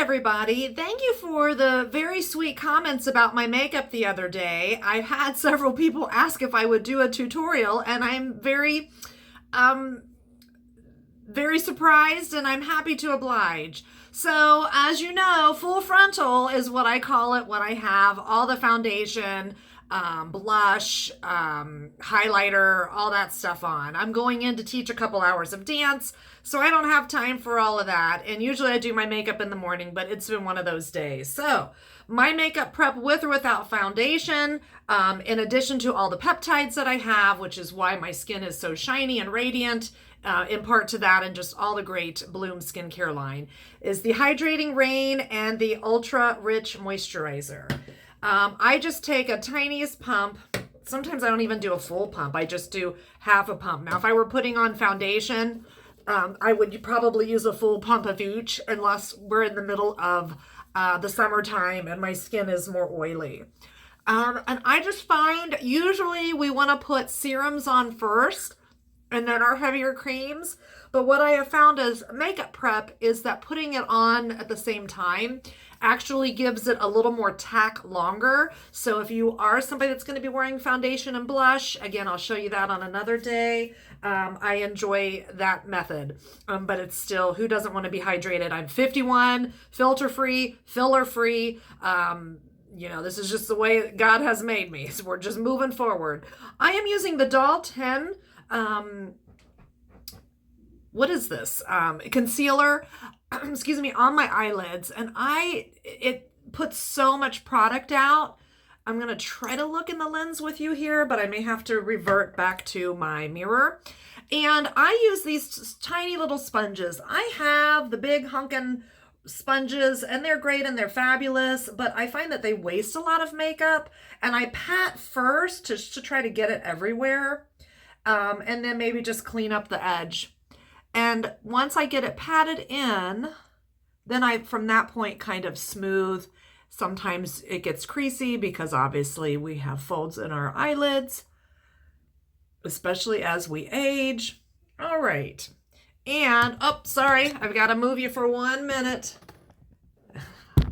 everybody. Thank you for the very sweet comments about my makeup the other day. I had several people ask if I would do a tutorial, and I'm very surprised, and I'm happy to oblige. So, as you know, full frontal is what I call it when I have all the foundation, blush, highlighter, all that stuff on. I'm going in to teach a couple hours of dance, so I don't have time for all of that. And usually I do my makeup in the morning, but it's been one of those days. So my makeup prep with or without foundation, in addition to all the peptides that I have, which is why my skin is so shiny and radiant, in part to that and just all the great Bloom skincare line, is the Hydrating Rain and the Ultra Rich Moisturizer. I just take a tiniest pump. Sometimes I don't even do a full pump. I just do half a pump. Now, if I were putting on foundation, I would probably use a full pump of each, unless we're in the middle of the summertime and my skin is more oily. And I just find usually we want to put serums on first and then our heavier creams. But what I have found as makeup prep is that putting it on at the same time actually gives it a little more tack longer. So if you are somebody that's going to be wearing foundation and blush, again, I'll show you that on another day. I enjoy that method, but it's still, who doesn't want to be hydrated? I'm 51, filter-free, filler-free. This is just the way God has made me. So we're just moving forward. I am using the Doll 10. What is this? Concealer, excuse me, on my eyelids. And it puts so much product out. I'm going to try to look in the lens with you here, but I may have to revert back to my mirror. And I use these tiny little sponges. I have the big hunkin' sponges, and they're great and they're fabulous, but I find that they waste a lot of makeup. And I pat first to try to get it everywhere. And then maybe just clean up the edge. And once I get it patted in, then I, from that point, kind of smooth. Sometimes it gets creasy because obviously we have folds in our eyelids, especially as we age. All right. And, oh, sorry, I've got to move you for 1 minute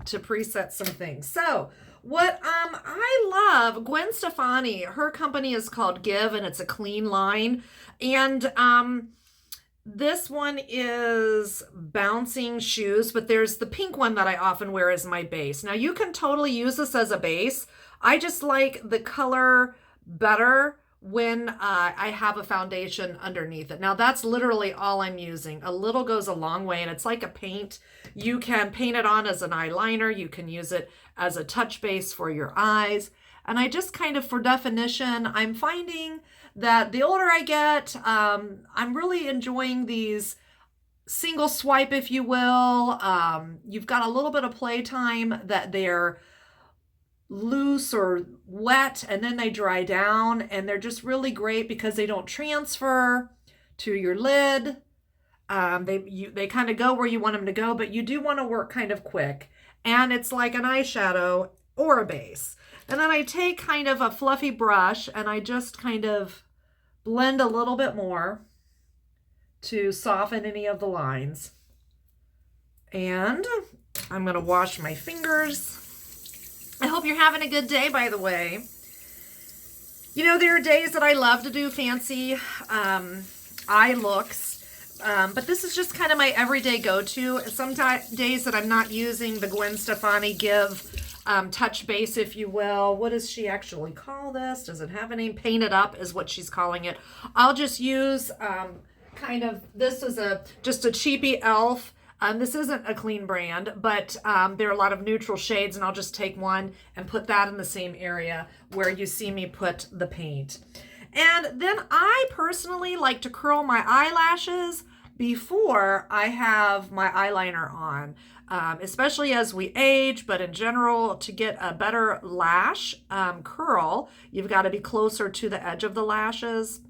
to preset some things. So what I love, Gwen Stefani, her company is called Give, and it's a clean line. And this one is Bouncing Shoes, but there's the pink one that I often wear as my base. Now, you can totally use this as a base. I just like the color better when I have a foundation underneath it. Now, that's literally all I'm using. A little goes a long way, and it's like a paint. You can paint it on as an eyeliner. You can use it as a touch base for your eyes. And I just kind of, for definition, I'm finding that the older I get, I'm really enjoying these single swipe, if you will. You've got a little bit of playtime that they're loose or wet, and then they dry down, and they're just really great because they don't transfer to your lid. They kind of go where you want them to go, but you do want to work kind of quick. And it's like an eyeshadow or a base. And then I take kind of a fluffy brush and I just kind of blend a little bit more to soften any of the lines. And I'm going to wash my fingers. I hope you're having a good day, by the way. You know, there are days that I love to do fancy eye looks, but this is just kind of my everyday go-to. Some days that I'm not using the Gwen Stefani Give touch base, if you will. What does she actually call this? Does it have a name? Paint It Up is what she's calling it. I'll just use this is just a cheapy e.l.f. This isn't a clean brand, but there are a lot of neutral shades, and I'll just take one and put that in the same area where you see me put the paint. And then I personally like to curl my eyelashes before I have my eyeliner on, especially as we age, but in general, to get a better lash curl, you've got to be closer to the edge of the lashes.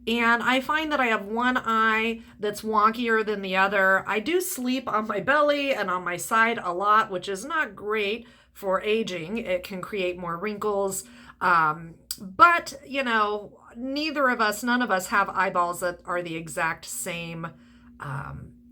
And I find that I have one eye that's wonkier than the other. I do sleep on my belly and on my side a lot, which is not great for aging. It can create more wrinkles. But, you know, none of us have eyeballs that are the exact same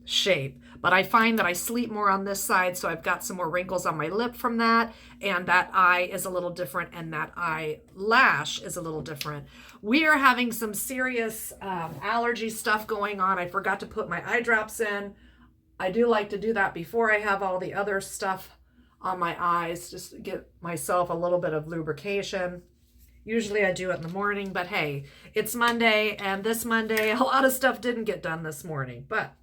shape. but I find that I sleep more on this side, so I've got some more wrinkles on my lip from that, and that eye is a little different, and that eyelash is a little different. We are having some serious allergy stuff going on. I forgot to put my eye drops in. I do like to do that before I have all the other stuff on my eyes, just to get myself a little bit of lubrication. Usually I do it in the morning, but hey, it's Monday, and this Monday, a lot of stuff didn't get done this morning, but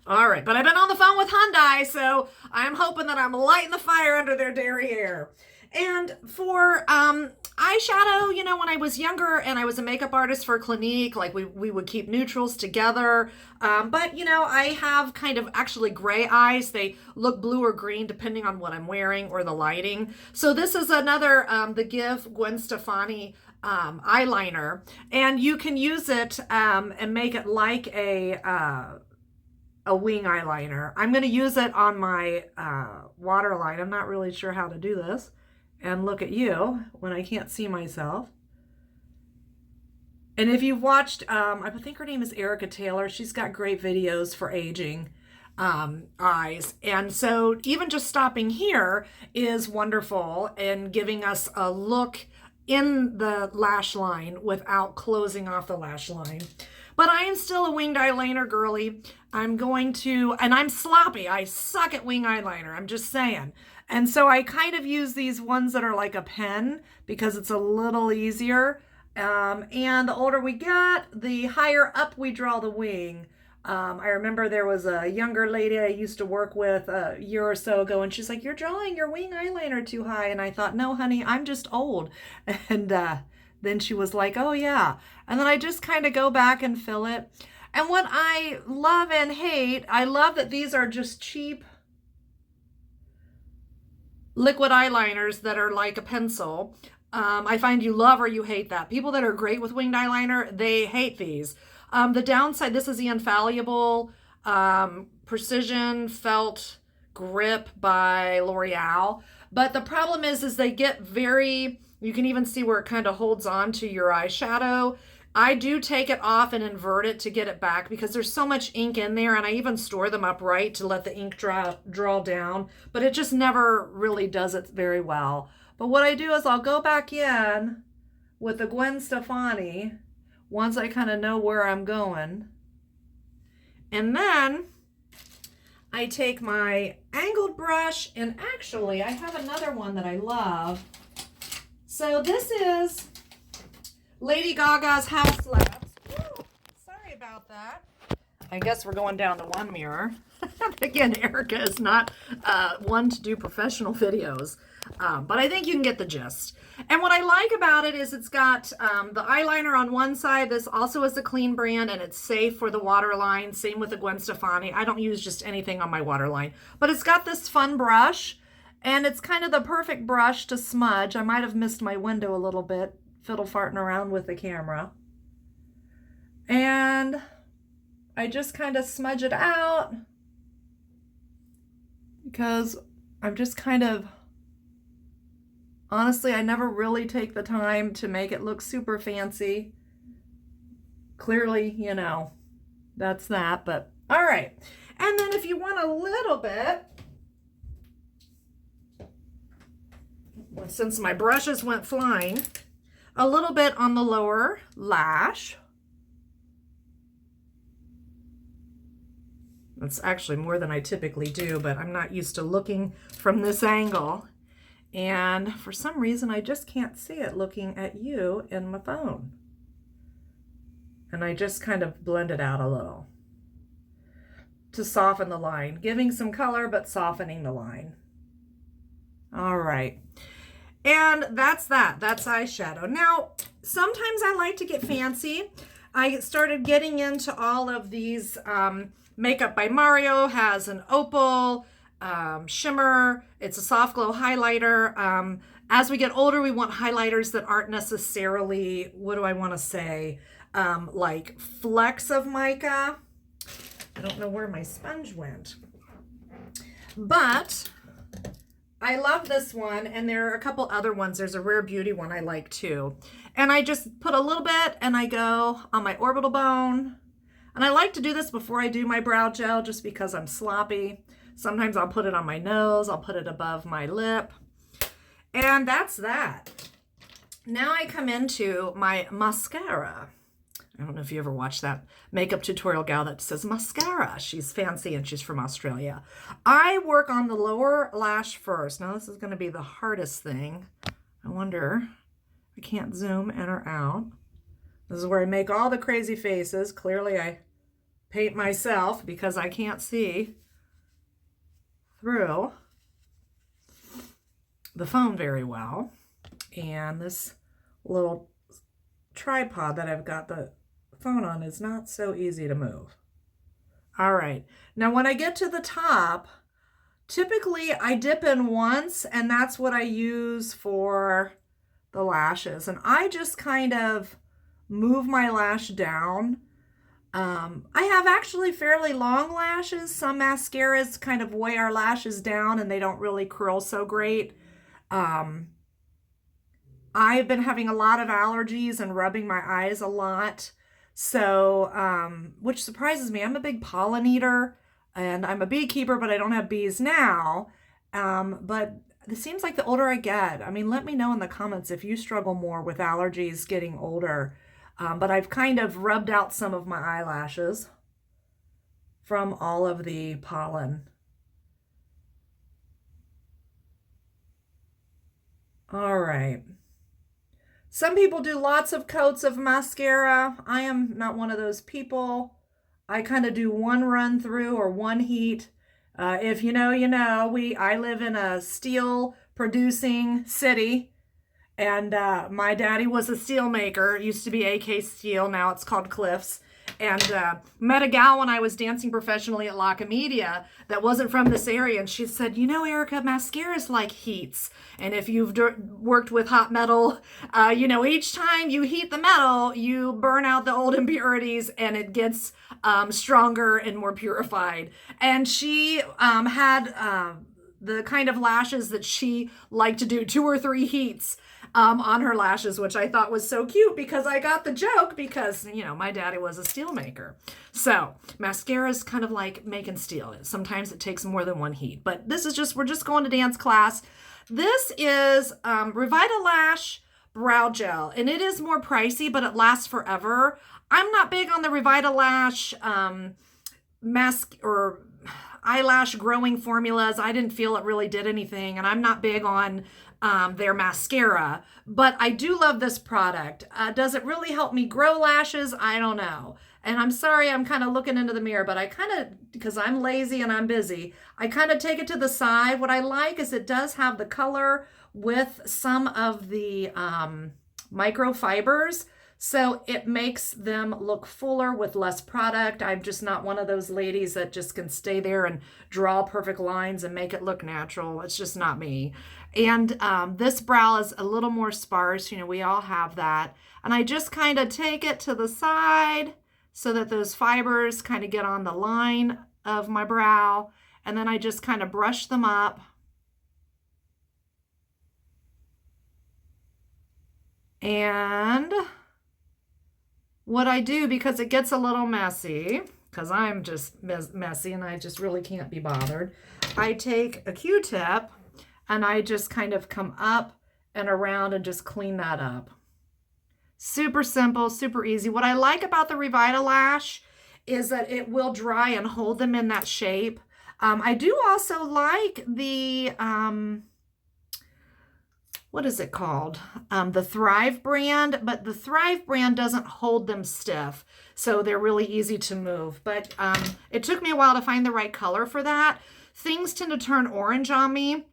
all right. But I've been on the phone with Hyundai, so I'm hoping that I'm lighting the fire under their derriere. And for eyeshadow, you know, when I was younger and I was a makeup artist for Clinique, like we would keep neutrals together. But, you know, I have kind of actually gray eyes. They look blue or green depending on what I'm wearing or the lighting. So this is another, the Gwen Stefani eyeliner. And you can use it and make it like a wing eyeliner. I'm going to use it on my waterline. I'm not really sure how to do this. And look at you when I can't see myself. And if you've watched, I think her name is Erica Taylor. She's got great videos for aging eyes. And so even just stopping here is wonderful and giving us a look in the lash line without closing off the lash line. But I am still a winged eyeliner girly. I'm going to, and I'm sloppy. I suck at wing eyeliner. I'm just saying. And so I kind of use these ones that are like a pen because it's a little easier. And the older we get, the higher up we draw the wing. I remember there was a younger lady I used to work with a year or so ago, and she's like, "You're drawing your wing eyeliner too high." And I thought, "No, honey, I'm just old." And then she was like, "Oh, yeah." And then I just kind of go back and fill it. And what I love and hate, I love that these are just cheap liquid eyeliners that are like a pencil. I find you love or you hate that. People that are great with winged eyeliner, they hate these. The downside, this is the Infallible Precision Felt Grip by L'Oreal. But the problem is they get very, you can even see where it kind of holds on to your eyeshadow. I do take it off and invert it to get it back because there's so much ink in there, and I even store them upright to let the ink draw down, but it just never really does it very well. But what I do is I'll go back in with the Gwen Stefani once I kind of know where I'm going. And then I take my angled brush, and actually I have another one that I love. So this is Lady Gaga's House Labs. Ooh, sorry about that. I guess we're going down to one mirror. Again, Erica is not one to do professional videos, but I think you can get the gist. And what I like about it is it's got the eyeliner on one side. This also is a clean brand, and it's safe for the waterline. Same with the Gwen Stefani. I don't use just anything on my waterline, but it's got this fun brush, and it's kind of the perfect brush to smudge. I might have missed my window a little bit, fiddle farting around with the camera. And I just kind of smudge it out because I'm just kind of, honestly, I never really take the time to make it look super fancy. Clearly, you know, that's that, but all right. And then if you want a little bit, since my brushes went flying, a little bit on the lower lash. That's actually more than I typically do, but I'm not used to looking from this angle. And for some reason, I just can't see it looking at you in my phone. And I just kind of blend it out a little to soften the line, giving some color, but softening the line. All right. And that's that. That's eyeshadow. Now, sometimes I like to get fancy. I started getting into all of these. Makeup by Mario has an opal shimmer. It's a soft glow highlighter. As we get older, we want highlighters that aren't necessarily, what do I want to say, like flecks of mica. I don't know where my sponge went. But I love this one, and there are a couple other ones. There's a Rare Beauty one I like too. And I just put a little bit, and I go on my orbital bone. And I like to do this before I do my brow gel just because I'm sloppy. Sometimes I'll put it on my nose, I'll put it above my lip. And that's that. Now I come into my mascara. I don't know if you ever watched that makeup tutorial gal that says mascara. She's fancy and she's from Australia. I work on the lower lash first. Now this is going to be the hardest thing. I wonder, I can't zoom in or out. This is where I make all the crazy faces. Clearly I paint myself because I can't see through the phone very well. And this little tripod that I've got the phone on is not so easy to move. All right, now when I get to the top, typically I dip in once and that's what I use for the lashes. And I just kind of move my lash down. I have actually fairly long lashes. Some mascaras kind of weigh our lashes down and they don't really curl so great. I've been having a lot of allergies and rubbing my eyes a lot. So, which surprises me. I'm a big pollen eater and I'm a beekeeper, but I don't have bees now. But it seems like the older I get, I mean, let me know in the comments if you struggle more with allergies getting older. But I've kind of rubbed out some of my eyelashes from all of the pollen. All right. Some people do lots of coats of mascara. I am not one of those people. I kind of do one run through or one heat. If you know, you know. I live in a steel producing city. And my daddy was a steel maker. It used to be AK Steel. Now it's called Cliffs. And met a gal when I was dancing professionally at La Media that wasn't from this area. And she said, you know, Erica, mascara's like heats. And if you've worked with hot metal, you know, each time you heat the metal, you burn out the old impurities and it gets stronger and more purified. And she had the kind of lashes that she liked to do 2 or 3 heats on her lashes, which I thought was so cute because I got the joke because, you know, my daddy was a steel maker. So mascara is kind of like making steel. Sometimes it takes more than one heat, but this is just, we're just going to dance class. This is Revitalash Brow Gel, and it is more pricey, but it lasts forever. I'm not big on the Revitalash mask or eyelash growing formulas. I didn't feel it really did anything, and I'm not big on their mascara, but I do love this product. Does it really help me grow lashes? I don't know. And I'm sorry, I'm kind of looking into the mirror, but I kind of, because I'm lazy and I'm busy, I kind of take it to the side. What I like is it does have the color with some of the microfibers. So it makes them look fuller with less product. I'm just not one of those ladies that just can stay there and draw perfect lines and make it look natural. It's just not me. And this brow is a little more sparse. You know, we all have that. And I just kind of take it to the side so that those fibers kind of get on the line of my brow. And then I just kind of brush them up. And what I do, because it gets a little messy, because I'm just messy and I just really can't be bothered, I take a Q-tip and I just kind of come up and around and just clean that up. Super simple, super easy. What I like about the Revitalash is that it will dry and hold them in that shape. I do also like the, what is it called? The Thrive brand, but the Thrive brand doesn't hold them stiff, so they're really easy to move. But it took me a while to find the right color for that. Things tend to turn orange on me.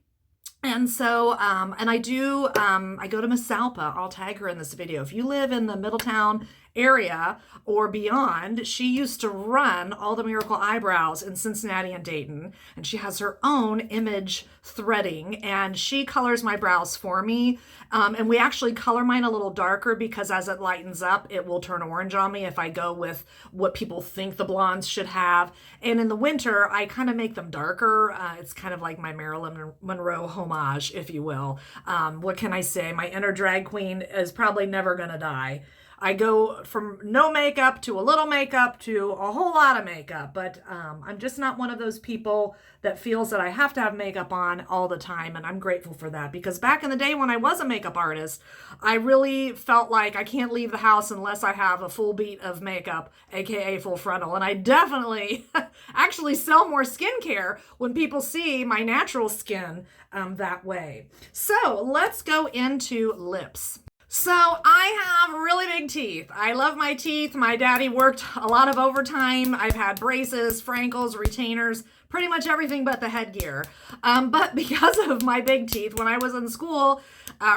And so, and I go to Miss Salpa. I'll tag her in this video. If you live in the Middletown area or beyond, she used to run all the Miracle Eyebrows in Cincinnati and Dayton, and she has her own image threading, and she colors my brows for me. And we actually color mine a little darker because as it lightens up, it will turn orange on me if I go with what people think the blondes should have. And in the winter, I kind of make them darker. It's kind of like my Marilyn Monroe homage, if you will. What can I say? My inner drag queen is probably never going to die. I go from no makeup to a little makeup to a whole lot of makeup, but I'm just not one of those people that feels that I have to have makeup on all the time, and I'm grateful for that, because back in the day when I was a makeup artist, I really felt like I can't leave the house unless I have a full beat of makeup, aka full frontal, and I definitely actually sell more skincare when people see my natural skin that way. So let's go into lips. So I have really big teeth. I love my teeth. My daddy worked a lot of overtime. I've had braces, frankles, retainers, pretty much everything but the headgear. But because of my big teeth, when I was in school,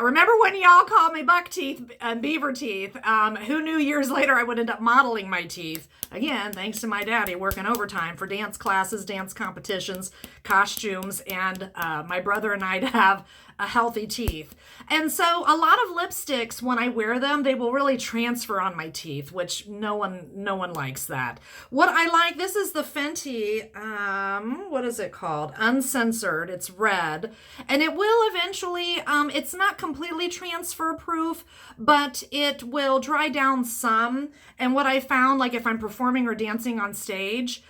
remember when y'all called me buck teeth and beaver teeth? Who knew years later I would end up modeling my teeth? Again, thanks to my daddy working overtime for dance classes, dance competitions, costumes, and my brother and I to have healthy teeth. And so a lot of lipsticks, when I wear them, they will really transfer on my teeth, which no one likes that. What I like, this is the Fenty, what is it called? Uncensored. It's red. And it will eventually, it's not completely transfer proof, but it will dry down some. And what I found, like if I'm performing or dancing on stage,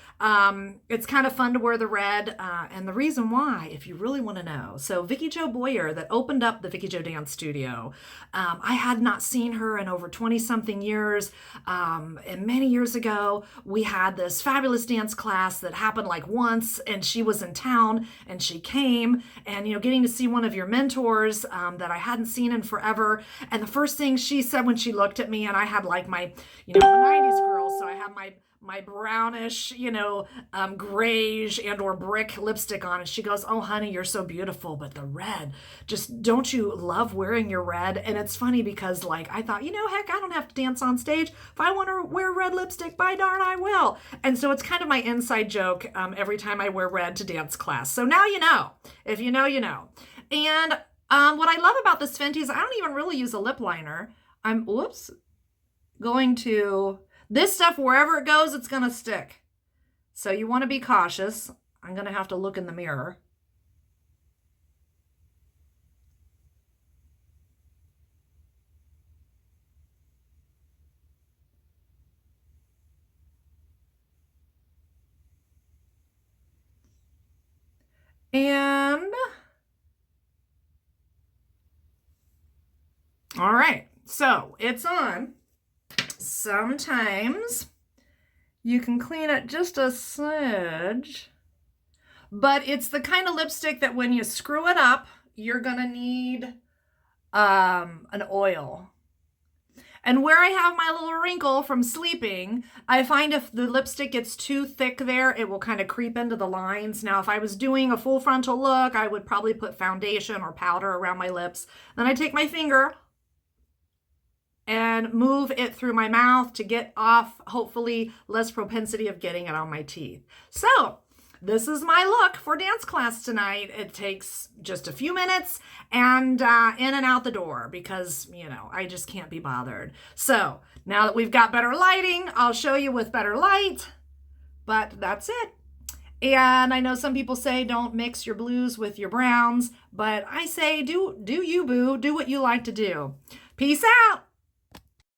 it's kind of fun to wear the red, and the reason why, if you really want to know. So Vicky Jo Boyer, that opened up the Vicky Jo Dance Studio, I had not seen her in over 20-something years, and many years ago, we had this fabulous dance class that happened like once, and she was in town, and she came, and, you know, getting to see one of your mentors that I hadn't seen in forever, and the first thing she said when she looked at me, and I had like my, you know, 90s girl, so I have my brownish, you know, grayish and or brick lipstick on, and she goes, "Oh honey, you're so beautiful, but the red, just don't you love wearing your red?" And it's funny because like I thought, you know, heck, I don't have to dance on stage. If I want to wear red lipstick, by darn I will. And so it's kind of my inside joke every time I wear red to dance class. So now you know. If you know, you know. And what I love about this Fenty is I don't even really use a lip liner. I'm going to this stuff, wherever it goes, it's going to stick. So you want to be cautious. I'm going to have to look in the mirror. And all right, so it's on. Sometimes you can clean it just a smidge, but it's the kind of lipstick that when you screw it up, you're gonna need an oil. And where I have my little wrinkle from sleeping, I find if the lipstick gets too thick there, it will kind of creep into the lines. Now, if I was doing a full frontal look, I would probably put foundation or powder around my lips. Then I take my finger and move it through my mouth to get off, hopefully, less propensity of getting it on my teeth. So this is my look for dance class tonight. It takes just a few minutes and in and out the door because, you know, I just can't be bothered. So now that we've got better lighting, I'll show you with better light, but that's it. And I know some people say don't mix your blues with your browns, but I say do you, boo. Do what you like to do. Peace out.